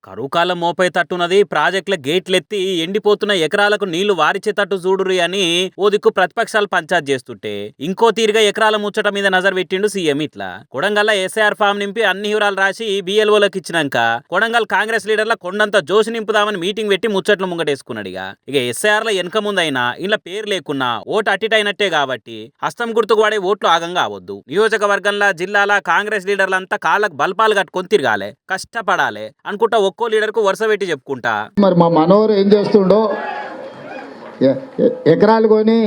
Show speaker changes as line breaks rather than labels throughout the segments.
కరువుకాలం మోపేటట్టున్నది ప్రాజెక్టుల గేట్లెత్తి ఎండిపోతున్న ఎకరాలకు నీళ్లు వారిచేటట్టు చూడురి అని ఓ దిక్కు ప్రతిపక్షాలు పంచాయత్ చేస్తుంటే ఇంకో తీరుగా ఎకరాల ముచ్చట మీద నజర్ పెట్టిండు సీఎం. ఇట్లా కొడంగల్ ఎస్ఐఆర్ ఫామ్ నింపి అన్ని వివరాలు రాసి బిఎల్ఓలకు ఇచ్చినాక కొడంగల్ కాంగ్రెస్ లీడర్ల కొండంత జోషి నింపుదామని మీటింగ్ పెట్టి ముచ్చట్లు ముంగటేసుకున్నాడు. ఇక ఎస్ఐఆర్ లో వెనక ముందైనా ఇలా పేరు లేకున్నా ఓటు అట్టిటైనట్టే కాబట్టి హస్తం గుర్తుకు వాడే ఓట్లు ఆగంగా అవద్దు. నియోజకవర్గంలో జిల్లాల కాంగ్రెస్ లీడర్లంతా కాళ్ళకు బల్పాలు కట్టుకొని తిరగాలి, కష్టపడాలి అనుకుంటా ఒక్కో లీడర్ కు వరుస పెట్టి చెప్పుకుంటా.
మరి మా మనోహర్ ఏం చేస్తుండో ఎకరాలు కొని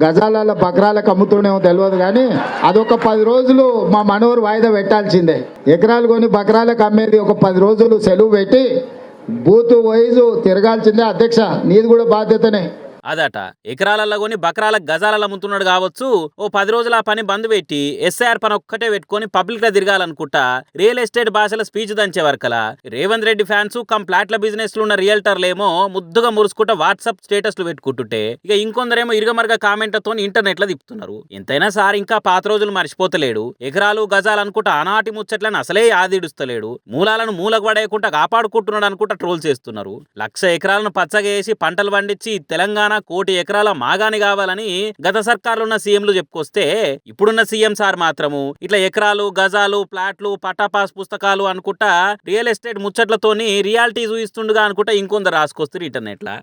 గజాల బకరాలకు అమ్ముతుండేమో తెలియదు, కానీ అదొక 10 రోజులు మా మనోహర్ వాయిదా పెట్టాల్సిందే. ఎకరాలు కొని బకరాలకు అమ్మేది ఒక 10 రోజులు సెలవు పెట్టి బూత్ వైజు తిరగాల్సిందే. అధ్యక్ష, నీది కూడా బాధ్యతనే.
అదట ఎకరాలలో కొని బకరాల గజాలలో అమ్ముతున్నాడు కావచ్చు. ఓ 10 రోజుల ఆ పని బంద్ పెట్టి ఎస్ఐఆర్ పని ఒక్కటే పెట్టుకొని పబ్లిక్ గా తిరగాలనుకుంటా రియల్ ఎస్టేట్ భాషల స్పీచ్ దంచే వరకలా రేవంత్ రెడ్డి ఫ్యాన్స్ ఫ్లాట్ల బిజినెస్ లో ఉన్న రియల్టర్లేమో ముద్దుగా మురుసుకుంటా వాట్సాప్ స్టేటస్లు పెట్టుకుంటుంటే ఇక ఇంకొందరేమో ఇరుగమరగ కామెంట్లతో ఇంటర్నెట్ లో తిప్పుతున్నారు. ఎంతైనా సార్ ఇంకా పాత రోజులు మర్చిపోతలేడు. ఎకరాలు గజాలు అనుకుంటా ఆనాటి ముచ్చట్లను అసలే ఆదిడుస్తలేడు. మూలాలను మూలకు పడేయకుండా కాపాడుకుంటున్నాడు అనుకుంటా ట్రోల్ చేస్తున్నారు. 1,00,000 ఎకరాలను పచ్చగా వేసి పంటలు పండించి తెలంగాణ 1 కోటి ఎకరాల మాగాని కావాలని గత సర్కారులున్న సీఎంలు చెప్పుకొస్తే ఇప్పుడున్న సీఎం సార్ మాత్రము ఇట్లా ఎకరాలు గజాలు ప్లాట్లు పటాపాస్ పుస్తకాలు అనుకుంటా రియల్ ఎస్టేట్ ముచ్చట్లతోని రియాలిటీ చూయిస్తుండగా అనుకుంటా ఇంకొందరు రాసుకొస్తారు ఇంటర్నెట్ లా.